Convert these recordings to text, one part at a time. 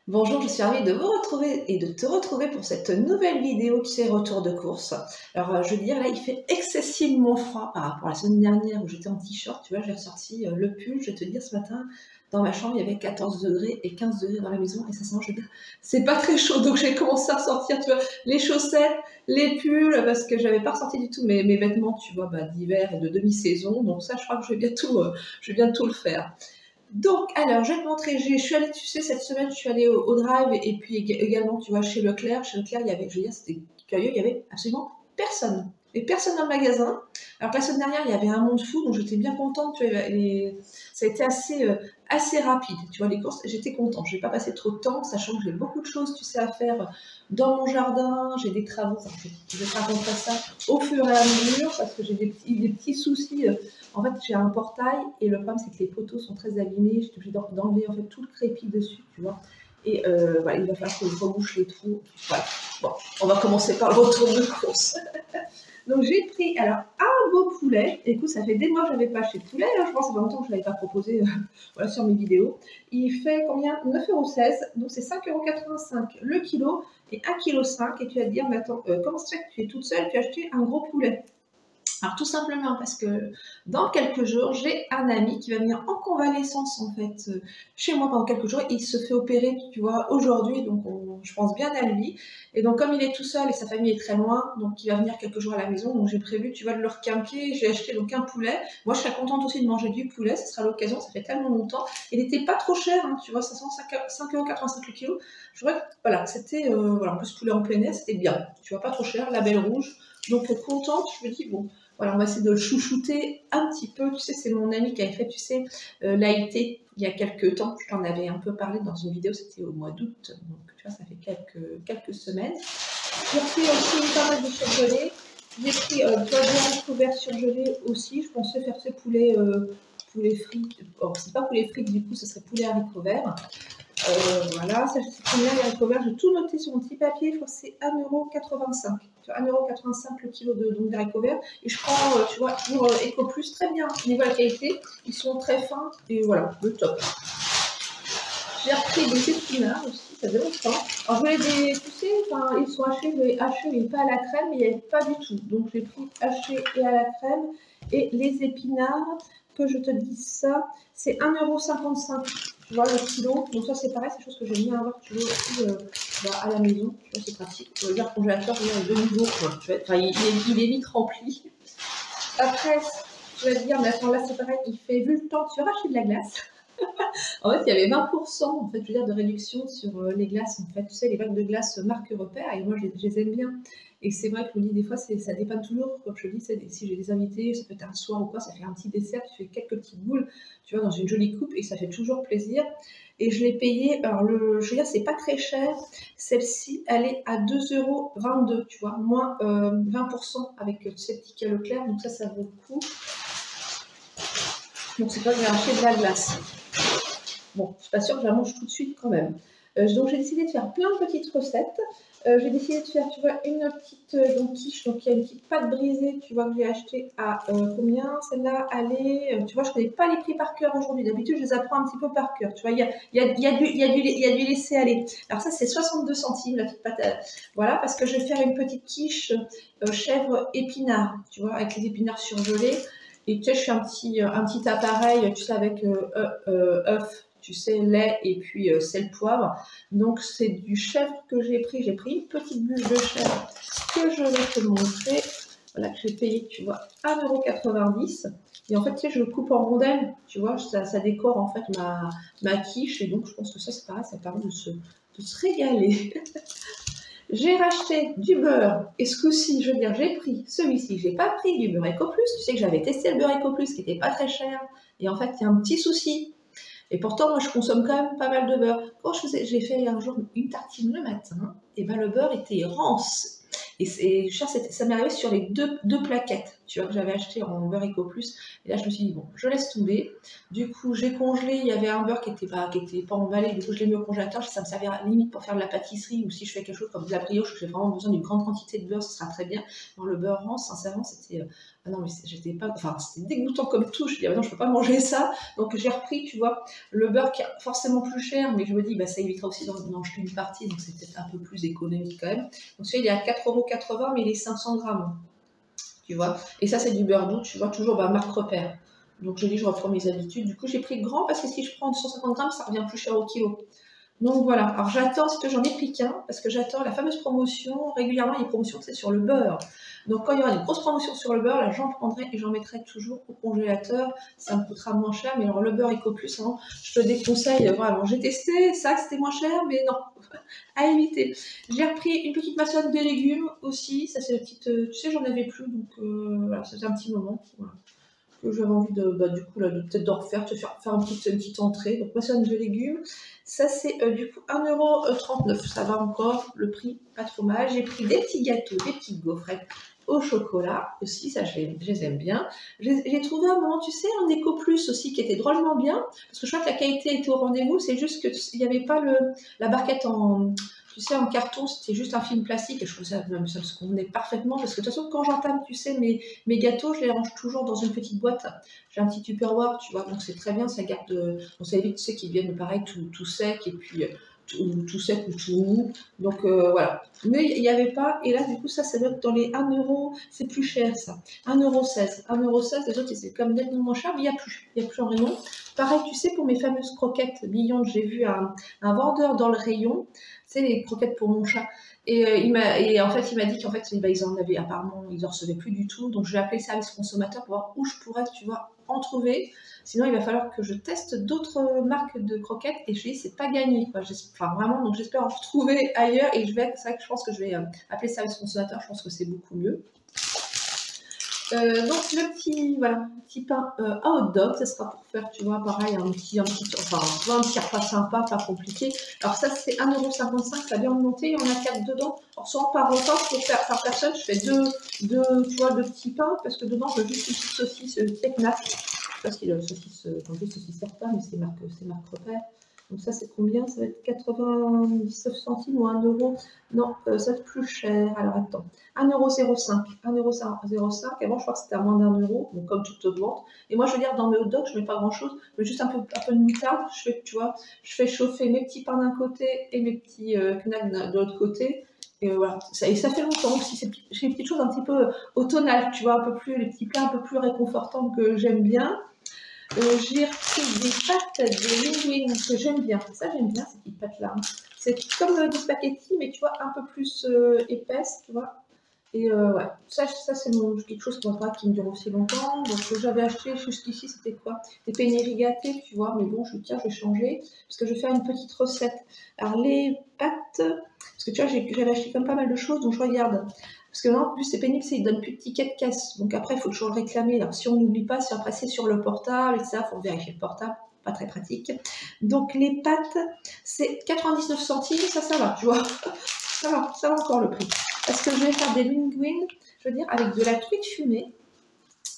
Bonjour, je suis ravie de vous retrouver et de te retrouver pour cette nouvelle vidéo, tu sais, retour de course. Alors, je veux dire, là, il fait excessivement froid par rapport à la semaine dernière où j'étais en t-shirt, tu vois, j'ai ressorti le pull, je vais te dire, ce matin, dans ma chambre, il y avait 14 degrés et 15 degrés dans la maison, et ça sent, je veux dire, c'est pas très chaud, donc j'ai commencé à ressortir, tu vois, les chaussettes, les pulls, parce que j'avais pas ressorti du tout mes vêtements, tu vois, d'hiver et de demi-saison, donc ça, je crois que je vais bientôt le faire. Donc, alors, je vais te montrer, je suis allée, tu sais, cette semaine, je suis allée au Drive et puis également, tu vois, chez Leclerc. Chez Leclerc, il y avait, je veux dire, c'était curieux, il y avait absolument personne. Et personne dans le magasin. Alors que la semaine dernière, il y avait un monde fou, donc j'étais bien contente. Tu vois, ça a été assez rapide. Tu vois, les courses, j'étais contente. Je n'ai pas passé trop de temps, sachant que j'ai beaucoup de choses, tu sais, à faire dans mon jardin. J'ai des travaux, enfin, je vais te raconter ça au fur et à mesure, parce que j'ai des petits soucis. En fait, j'ai un portail et le problème, c'est que les poteaux sont très abîmés. J'étais obligée d'enlever en fait tout le crépi dessus, tu vois. Et voilà, il va falloir que je rebouche les trous. Voilà. Bon, on va commencer par le retour de course. Donc j'ai pris alors un beau poulet. Écoute, ça fait des mois que je n'avais pas acheté de poulet. Là, je pense que ça fait longtemps que je ne l'avais pas proposé voilà, sur mes vidéos. Il fait combien? 9,16 €. Donc c'est 5,85 € le kilo et 1,5 kg. Et tu vas te dire, mais attends, comment ça se fait que tu es toute seule, tu as acheté un gros poulet? Alors tout simplement parce que dans quelques jours, j'ai un ami qui va venir en convalescence en fait chez moi pendant quelques jours. Il se fait opérer, tu vois, aujourd'hui, donc je pense bien à lui. Et donc comme il est tout seul et sa famille est très loin, donc il va venir quelques jours à la maison. Donc j'ai prévu, tu vois, de le requinquer. J'ai acheté donc un poulet. Moi, je serais contente aussi de manger du poulet. Ce sera l'occasion. Ça fait tellement longtemps. Il n'était pas trop cher, hein, tu vois, ça sent 5,85 € le kilo. Je vois que voilà, c'était voilà, en plus poulet en plein air, c'était bien. Tu vois, pas trop cher, label rouge. Donc contente. Je me dis bon. Voilà, on va essayer de le chouchouter un petit peu. Tu sais, c'est mon ami qui avait fait, tu sais, l'AIT il y a quelques temps. Je t'en avais un peu parlé dans une vidéo, c'était au mois d'août. Donc, tu vois, ça fait quelques semaines. J'ai pris aussi pas mal de surgelés. J'ai pris tu vois, des haricots verts surgelés aussi. Je pensais faire ces poulet frites. Or, c'est pas poulet frites, du coup, ce serait poulet haricots verts. Voilà, ça c'est combien les haricots verts? J'ai tout noté sur mon petit papier, je crois que c'est 1,85 €. 1,85 € le kilo d'haricots verts. Et je prends, tu vois, toujours Ecoplus, très bien. Au niveau de la qualité, ils sont très fins et voilà, le top. J'ai repris des épinards aussi, ça faisait longtemps. Alors je voulais des, tu sais, enfin, ils sont hachés, mais pas à la crème, mais il n'y avait pas du tout. Donc j'ai pris hachés et à la crème. Et les épinards, que je te dise ça, c'est 1,55 €, tu vois, le kilo. Donc ça c'est pareil, c'est chose que j'aime bien avoir, tu vois, aussi à la maison. Tu vois, c'est pratique. Tu vas dire congélateur, il y a 2 jours, quoi. Tu vois, enfin, il est vite rempli. Après, tu vas te dire, mais attends, là c'est pareil, il fait, vu le temps, tu vas racheter de la glace. En fait, il y avait 20% en fait, je veux dire, de réduction sur les glaces. En fait, tu sais, les bacs de glace marque repère, et moi, je les aime bien. Et c'est vrai que je me dis, des fois, ça dépanne toujours. Comme je te dis, si j'ai des invités, ça peut être un soir ou quoi, ça fait un petit dessert, tu fais quelques petites boules, tu vois, dans une jolie coupe, et ça fait toujours plaisir. Et je l'ai payé, alors je veux dire, c'est pas très cher. Celle-ci, elle est à 2,22 €, tu vois, moins 20% avec ces petits Leclerc, donc ça vaut le coup. Donc c'est pas que j'ai acheté de la glace. Bon, je suis pas sûre que je la mange tout de suite quand même. Donc j'ai décidé de faire plein de petites recettes. J'ai décidé de faire, tu vois, une petite quiche. Donc il y a une petite pâte brisée, tu vois, que j'ai achetée à combien? Celle-là, allez, tu vois, je connais pas les prix par cœur aujourd'hui. D'habitude, je les apprends un petit peu par cœur. Tu vois, il y a du laisser aller. Alors ça, c'est 62 centimes, la petite pâte. Voilà, parce que je vais faire une petite quiche chèvre épinard, tu vois, avec les épinards surgelés. Et tu sais, je fais un petit appareil, tu sais, avec œuf, tu sais, lait et puis sel, poivre. Donc, c'est du chèvre que j'ai pris. J'ai pris une petite bûche de chèvre que je vais te montrer. Voilà, que j'ai payé, tu vois, 1,90 €. Et en fait, tu sais, je le coupe en rondelles, tu vois, ça décore en fait ma quiche. Et donc, je pense que ça, c'est pareil, ça permet de se régaler. J'ai racheté du beurre, et ce coup-ci, je veux dire, j'ai pris celui-ci, j'ai pas pris du beurre Ecoplus. Tu sais que j'avais testé le beurre Ecoplus qui était pas très cher, et en fait, il y a un petit souci. Et pourtant, moi, je consomme quand même pas mal de beurre. Quand j'ai fait un jour une tartine le matin, et ben le beurre était rance. Et ça m'est arrivé sur les deux plaquettes, tu vois, que j'avais acheté en beurre Eco Plus. Et là, je me suis dit, bon, je laisse tomber. Du coup, j'ai congelé, il y avait un beurre qui était pas emballé, du coup, je l'ai mis au congélateur. Ça me servira limite pour faire de la pâtisserie ou si je fais quelque chose comme de la brioche où j'ai vraiment besoin d'une grande quantité de beurre, ce sera très bien. Dans le beurre rance, sincèrement, c'était. Ah non, mais j'étais pas. Enfin, c'était dégoûtant comme tout. Je dis, ah non, je peux pas manger ça. Donc, j'ai repris, tu vois, le beurre qui est forcément plus cher, mais je me dis, bah, ça évitera aussi d'en jeter une partie, donc c'est peut-être un peu plus économique quand même. Donc, celui-là, il est à 4,80 €, mais il est 500 grammes, tu vois. Et ça, c'est du beurre doux, tu vois, toujours bah, marque repère. Donc, je dis, je reprends mes habitudes. Du coup, j'ai pris le grand parce que si je prends 150 grammes, ça revient plus cher au kilo. Donc voilà, alors j'attends, parce que j'en ai pris qu'un, parce que j'attends la fameuse promotion, régulièrement il y a des promotions, c'est sur le beurre. Donc quand il y aura une grosse promotion sur le beurre, là j'en prendrai et j'en mettrai toujours au congélateur, ça me coûtera moins cher, mais alors le beurre Eco Plus, hein, je te déconseille, vraiment, j'ai testé, ça c'était moins cher, mais non, à éviter. J'ai repris une petite maçonne de légumes aussi, ça c'est la petite, tu sais j'en avais plus, donc voilà, ça faisait un petit moment, voilà, que j'avais envie de, bah, du coup, là, peut-être d'en refaire, de faire une petite entrée. Donc, maçonne de légumes. Ça, c'est du coup 1,39 €. Ça va encore, le prix pas trop mal. J'ai pris des petits gâteaux, des petites gaufrettes au chocolat aussi, ça je les aime bien. J'ai trouvé un moment, tu sais, un Eco Plus aussi qui était drôlement bien, parce que je crois que la qualité était au rendez-vous, c'est juste qu'il n'y avait pas la barquette en, tu sais, en carton, c'était juste un film plastique, et je trouve ça, même ça se convenait parfaitement, parce que de toute façon, quand j'entame, tu sais, mes gâteaux, je les range toujours dans une petite boîte. J'ai un petit Tupperware, tu vois, donc c'est très bien, ça garde, ça évite, tu sais, qu'ils viennent pareil, tout sec, et puis tout sec ou tout mou. Donc voilà. Mais il n'y avait pas, et là, du coup, ça doit être dans les 1 €, c'est plus cher, ça. 1,16 €. 1,16 €, les autres, c'est comme nettement moins cher, mais il y a plus en rayon. Pareil, tu sais, pour mes fameuses croquettes billondes, j'ai vu un vendeur dans le rayon, tu sais, les croquettes pour mon chat. Et en fait, il m'a dit qu'en fait, bah, ils en avaient apparemment, ils en recevaient plus du tout. Donc, je vais appeler le service consommateur pour voir où je pourrais, tu vois, en trouver. Sinon, il va falloir que je teste d'autres marques de croquettes. Et je dis, c'est pas gagné, quoi. Enfin, vraiment, donc j'espère en retrouver ailleurs. Et c'est vrai que je pense que je vais appeler le service consommateur. Je pense que c'est beaucoup mieux. Donc le petit pain à hot dog, ça sera pour faire, tu vois, pareil, un petit repas sympa, pas compliqué. Alors ça, c'est 1,55 €, ça vient de monter, il y en a 4 dedans. Alors soit par repas, par personne, je fais tu vois, deux petits pains, parce que dedans, je veux juste une petite saucisse Tecnac. Je sais pas si le saucisse, saucisse certain, mais c'est marque repère. Donc ça, c'est combien? Ça va être 99 centimes ou 1 €. Non, ça va être plus cher. Alors attends. 1,05 €. 1,05 €. Avant, je crois que c'était à moins d'1 €. Donc comme tout augmente. Et moi, je veux dire, dans mes hot dogs, je mets pas grand-chose. Je mets juste un peu de moutarde. Tu vois, je fais chauffer mes petits pains d'un côté et mes petits knacks de l'autre côté. Et voilà. Et ça fait longtemps aussi. J'ai des petites choses un petit peu automnales, tu vois, les petits plats un peu plus réconfortants que j'aime bien. J'ai repris des pâtes de linguine que j'aime bien. Ça, j'aime bien ces petites pâtes-là. C'est comme des spaghettis, mais tu vois, un peu plus épaisses, tu vois. Et ouais, ça c'est quelque chose qui me dure aussi longtemps. Donc, j'avais acheté jusqu'ici, c'était quoi? Des penne rigate, tu vois. Mais bon, je vais changer. Parce que je vais faire une petite recette. Alors, les pâtes, parce que tu vois, j'avais acheté comme pas mal de choses, donc je regarde. Parce que non, en plus, c'est pénible, c'est qu'ils donnent plus de tickets de caisse. Donc après, il faut toujours le réclamer. Alors, si on n'oublie pas, si après c'est sur le portable, et ça, il faut vérifier le portable. Pas très pratique. Donc, les pâtes, c'est 99 centimes, ça va, tu vois. Ça va encore le prix. Parce que je vais faire des linguines, je veux dire, avec de la truite fumée.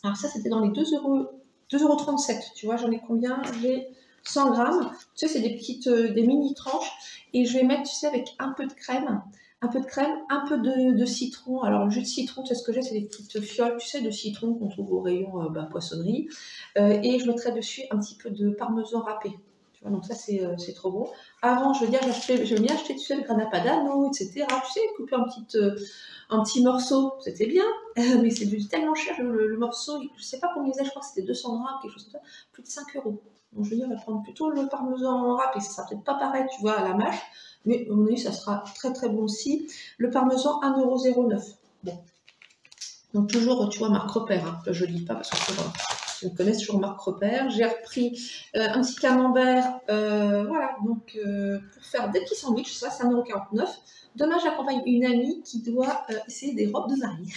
Alors ça, c'était dans les 2,37 €. Tu vois, j'en ai combien? J'ai 100 grammes. Tu sais, c'est des mini tranches. Et je vais mettre, tu sais, avec un peu de crème, un peu de citron. Alors, le jus de citron, tu sais ce que j'ai, c'est des petites fioles, tu sais, de citron qu'on trouve au rayon poissonnerie. Et je mettrai dessus un petit peu de parmesan râpé. Donc ça, c'est trop bon. Avant, je veux dire, je bien acheter, tu sais, le grana padano, etc. Tu sais, couper un petit morceau, c'était bien, mais c'est tellement cher, le morceau, je sais pas combien il faisait, je crois que c'était 200 grammes, quelque chose comme ça, plus de 5 €. Donc je veux dire, on va prendre plutôt le parmesan râpé, ça sera peut-être pas pareil, tu vois, à la mâche, mais à mon avis, ça sera très très bon aussi. Le parmesan, 1,09 €. Bon. Donc toujours, tu vois, marque repère, hein. Je ne dis pas parce que je me connais toujours marque repère. J'ai repris un petit camembert, voilà, donc pour faire des petits sandwichs, ça c'est 1,49 €. Demain, j'accompagne une amie qui doit essayer des robes de mariée.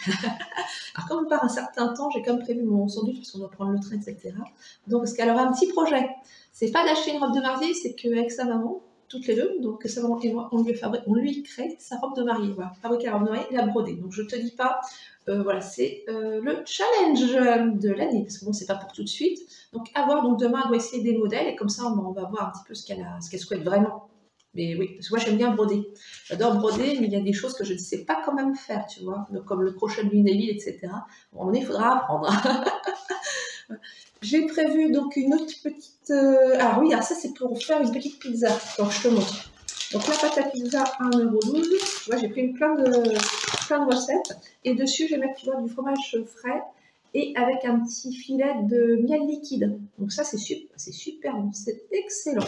Alors comme on part un certain temps, j'ai quand même prévu mon sandwich parce qu'on doit prendre le train, etc. Donc parce qu'elle aura un petit projet. C'est pas d'acheter une robe de mariée, c'est qu'avec sa maman, toutes les deux. Donc Savon et moi, on lui crée sa robe de mariée. Voilà, fabriquer la robe de mariée et la broder. Donc je te dis pas, voilà, c'est le challenge de l'année, parce que bon, c'est pas pour tout de suite. Donc à voir, donc demain, elle doit essayer des modèles, et comme ça, on va voir un petit peu ce qu'elle souhaite vraiment. Mais oui, parce que moi j'aime bien broder. J'adore broder, mais il y a des choses que je ne sais pas quand même faire, tu vois, comme le crochet de Lunéville, etc. À un moment donné, il faudra apprendre. J'ai prévu donc une autre petite... Ah oui, alors ça c'est pour faire une petite pizza. Donc je te montre. Donc la pâte à pizza, 1,12 €. Tu vois, j'ai pris plein de recettes. Et dessus, je vais mettre, tu vois, du fromage frais et avec un petit filet de miel liquide. Donc ça, c'est super bon, c'est excellent.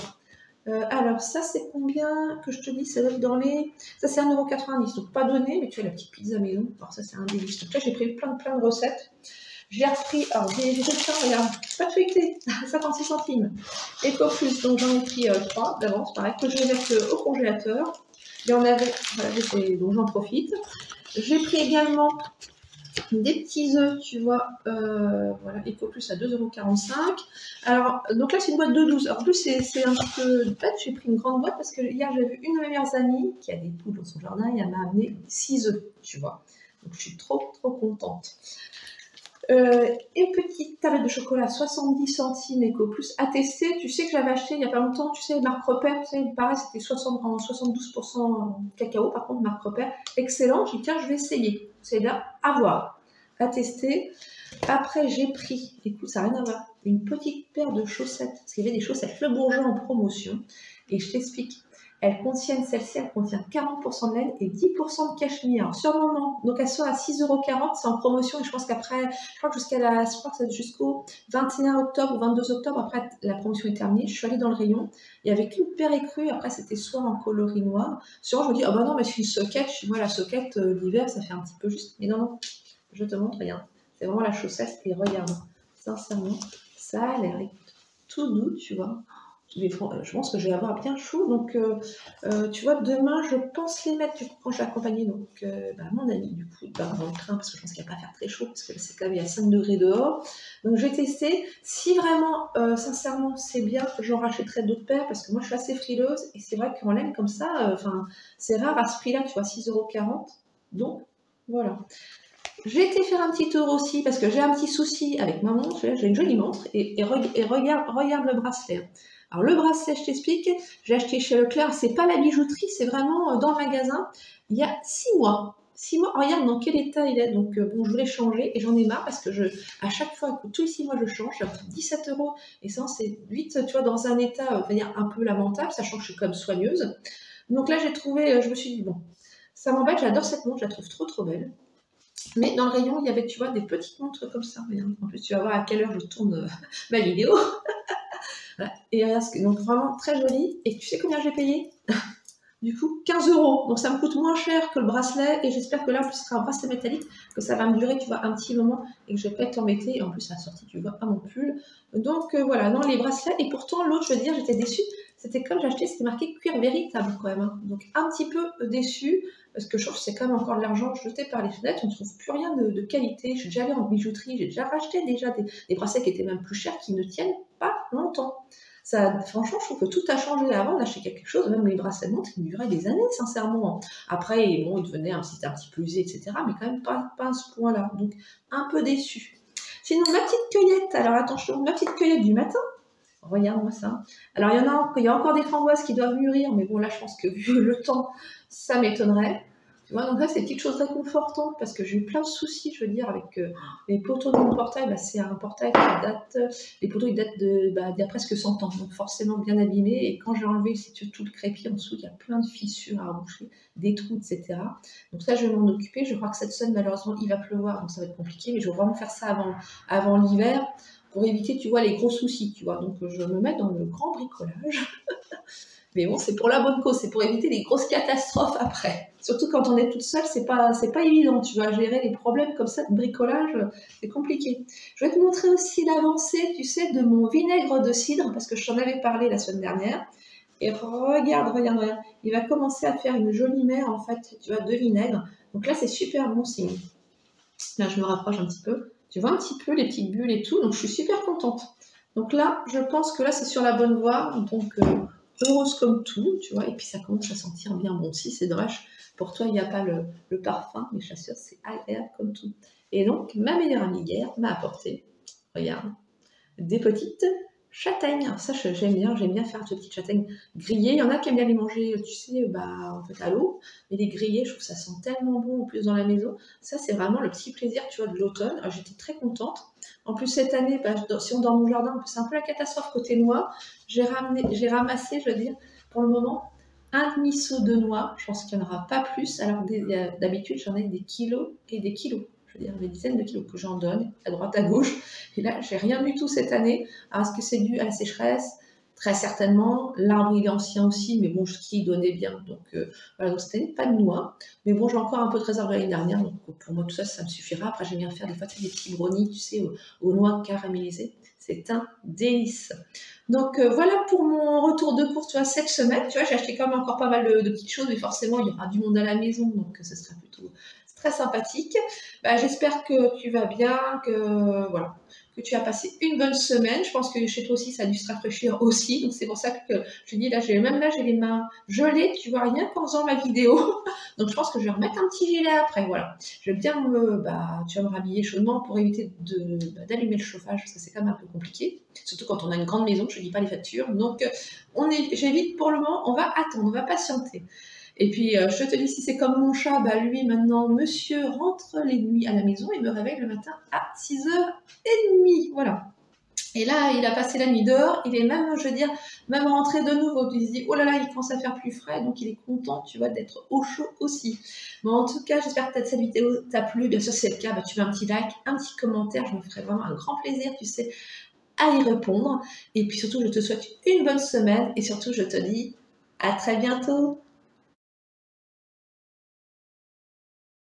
Alors ça, c'est combien que je te dis? Ça doit être dans les... Ça, c'est 1,90 €. Donc pas donné, mais tu as la petite pizza maison. Alors ça, c'est un délice. Donc là, j'ai pris plein de recettes. J'ai repris, alors j'ai fait ça, regarde, pas feuilleté, 56 centimes. Eco Plus, donc j'en ai pris 3 d'avance, pareil, que je vais mettre au congélateur. Il y en avait, voilà, donc j'en profite. J'ai pris également des petits œufs, tu vois, voilà, Eco Plus à 2,45 €. Alors, donc là, c'est une boîte de 12. Alors, en plus, c'est un petit peu bête, j'ai pris une grande boîte parce que hier, j'ai vu une de mes meilleures amies qui a des poules dans son jardin et elle m'a amené 6 œufs, tu vois. Donc, je suis trop contente. Une petite tablette de chocolat 70 centimes Eco Plus à tester. Tu sais que j'avais acheté il n'y a pas longtemps, tu sais, marque Repère, tu sais, pareil, c'était 72% cacao, par contre, marque Repère. Excellent, j'ai dit tiens, je vais essayer. C'est là, à voir, à tester. Après, j'ai pris, écoute, ça n'a rien à voir, une petite paire de chaussettes, parce qu'il y avait des chaussettes Le Bourgeois en promotion, et je t'explique. Celle-ci, elle contient 40% de laine et 10% de cachemire. Alors, sur le moment, donc elles sont à 6,40 €, c'est en promotion et je pense qu'après, je crois que c'est jusqu'au 21 octobre ou 22 octobre, après la promotion est terminée, je suis allée dans le rayon, il n'y avait qu'une paire écrue, après c'était soit en coloris noir, souvent je me dis, oh bah non, mais c'est une soquette, moi la soquette, l'hiver, ça fait un petit peu juste, mais non, je te montre, regarde, c'est vraiment la chaussette et regarde, sincèrement, ça a l'air tout doux, tu vois. Je pense que je vais avoir bien chaud, donc tu vois, demain je pense les mettre du coup, quand je vais accompagner donc, mon ami du coup dans le train, parce que je pense qu'il ne va pas faire très chaud, parce que c'est quand même il y a 5 degrés dehors, donc je vais tester, si vraiment sincèrement c'est bien, j'en rachèterai d'autres paires, parce que moi je suis assez frileuse, et c'est vrai qu'en laine comme ça, c'est rare à ce prix là, tu vois, 6,40 €, donc voilà. J'ai été faire un petit tour aussi, parce que j'ai un petit souci avec ma montre, j'ai une jolie montre, et regarde le bracelet. Alors le bracelet, je t'explique, j'ai acheté chez Leclerc, c'est pas la bijouterie, c'est vraiment dans le magasin, il y a 6 mois. 6 mois, regarde dans quel état il est, donc bon, je voulais changer, et j'en ai marre, parce que à chaque fois, tous les 6 mois, je change, ça coûte 17 €, et ça, c'est vite, tu vois, dans un état, un peu lamentable, sachant que je suis comme soigneuse. Donc là, j'ai trouvé, je me suis dit, bon, ça m'embête, j'adore cette montre, je la trouve trop belle. Mais dans le rayon, il y avait, tu vois, des petites montres comme ça. Regarde. En plus, tu vas voir à quelle heure je tourne ma vidéo. Voilà. Et regarde, donc vraiment très joli. Et tu sais combien j'ai payé? Du coup, 15 €. Donc ça me coûte moins cher que le bracelet. Et j'espère que là, en plus, ce sera un bracelet métallique, que ça va me durer, tu vois, un petit moment et que je vais pas être embêtée. Et en plus, ça a sorti, tu vois, à mon pull. Donc voilà, non, les bracelets. Et pourtant, l'autre, je veux dire, j'étais déçue. C'était comme j'ai acheté, c'était marqué cuir véritable quand même. Hein. Donc un petit peu déçue. Parce que je trouve que c'est quand même encore de l'argent jeté par les fenêtres, on ne trouve plus rien de qualité. Je suis déjà allée en bijouterie, j'ai déjà racheté des bracelets qui étaient même plus chers, qui ne tiennent pas longtemps. Ça, franchement, je trouve que tout a changé. Avant, on achetait quelque chose, même les bracelets de montre, qui duraient des années, sincèrement. Après, bon, ils devenaient un petit peu usés, etc. Mais quand même pas à ce point-là. Donc, un peu déçu. Sinon, ma petite cueillette. Alors, attention, ma petite cueillette du matin. Regarde-moi ça. Alors, il y a encore des framboises qui doivent mûrir, mais bon, là, je pense que vu le temps, ça m'étonnerait. Tu vois, donc là, c'est des petites choses réconfortantes, parce que j'ai eu plein de soucis, je veux dire, avec les poteaux de mon portail. C'est un portail qui date, les poteaux, ils datent d'il y a presque 100 ans, donc forcément bien abîmés. Et quand j'ai enlevé, si tu veux, tout le crépi en dessous, il y a plein de fissures à reboucher, des trous, etc. Donc ça, je vais m'en occuper. Je crois que cette semaine, malheureusement, il va pleuvoir, donc ça va être compliqué, mais je vais vraiment faire ça avant l'hiver, pour éviter, tu vois, les gros soucis, tu vois. Donc, je me mets dans le grand bricolage. Mais bon, c'est pour la bonne cause, c'est pour éviter les grosses catastrophes après. Surtout quand on est toute seule, c'est pas évident, tu vois, gérer les problèmes comme ça de bricolage, c'est compliqué. Je vais te montrer aussi l'avancée, tu sais, de mon vinaigre de cidre, parce que je t'en avais parlé la semaine dernière. Et regarde, il va commencer à faire une jolie mer, en fait, tu vois, de vinaigre. Donc là, c'est super bon signe. Là, je me rapproche un petit peu. Tu vois un petit peu les petites bulles et tout, donc je suis super contente. Donc là, je pense que là, c'est sur la bonne voie. Donc heureuse comme tout, tu vois, et puis ça commence à sentir bien bon aussi, c'est dommage, pour toi il n'y a pas le parfum, mais je t'assure, c'est agréable comme tout. Et donc, ma meilleure amie hier m'a apporté, regarde, des petites châtaignes. Ça, j'aime bien faire des petites châtaignes grillées. Il y en a qui aiment bien les manger, tu sais, en fait, à l'eau. Mais les grillées, je trouve que ça sent tellement bon en plus dans la maison. Ça, c'est vraiment le petit plaisir, tu vois, de l'automne. J'étais très contente. En plus, cette année, si on est dans mon jardin, c'est un peu la catastrophe côté noix. J'ai ramassé, je veux dire, pour le moment, un demi-seau de noix. Je pense qu'il n'y en aura pas plus. Alors d'habitude, j'en ai des kilos et des kilos. Je veux dire, des dizaines de kilos que j'en donne à droite, à gauche. Et là, j'ai rien du tout cette année. Alors, est-ce que c'est dû à la sécheresse? Très certainement. L'arbre, il est ancien aussi, mais bon, qui donnait bien. Donc, voilà, donc cette année, pas de noix. Mais bon, j'ai encore un peu de réserve l'année dernière. Donc, pour moi, tout ça, ça me suffira. Après, j'aime bien faire des fois des petits brownies, tu sais, aux noix caramélisées. C'est un délice. Donc, voilà pour mon retour de course, tu vois, cette semaine. Tu vois, j'ai acheté quand même encore pas mal de petites choses, mais forcément, il y aura du monde à la maison. Donc, ce sera plutôt très sympathique. J'espère que tu vas bien, que voilà, que tu as passé une bonne semaine. Je pense que chez toi aussi, ça a dû se rafraîchir aussi. Donc c'est pour ça que je dis là, j'ai les mains gelées. Tu vois rien qu'en faisant ma vidéo. Donc je pense que je vais remettre un petit gilet après. Voilà, je vais bien tu vas me rhabiller chaudement pour éviter d'allumer le chauffage parce que c'est quand même un peu compliqué. Surtout quand on a une grande maison. Je ne dis pas les factures. Donc j'évite pour le moment. On va attendre, on va patienter. Et puis, je te dis, si c'est comme mon chat, lui, maintenant, monsieur rentre les nuits à la maison et me réveille le matin à 6h30. Voilà. Et là, il a passé la nuit dehors, il est même, je veux dire, même rentré de nouveau. Il se dit, oh là là, il commence à faire plus frais, donc il est content, tu vois, d'être au chaud aussi. Bon, en tout cas, j'espère que cette vidéo t'a plu. Bien sûr, si c'est le cas, tu mets un petit like, un petit commentaire, je me ferai vraiment un grand plaisir, tu sais, à y répondre. Et puis surtout, je te souhaite une bonne semaine et surtout, je te dis à très bientôt.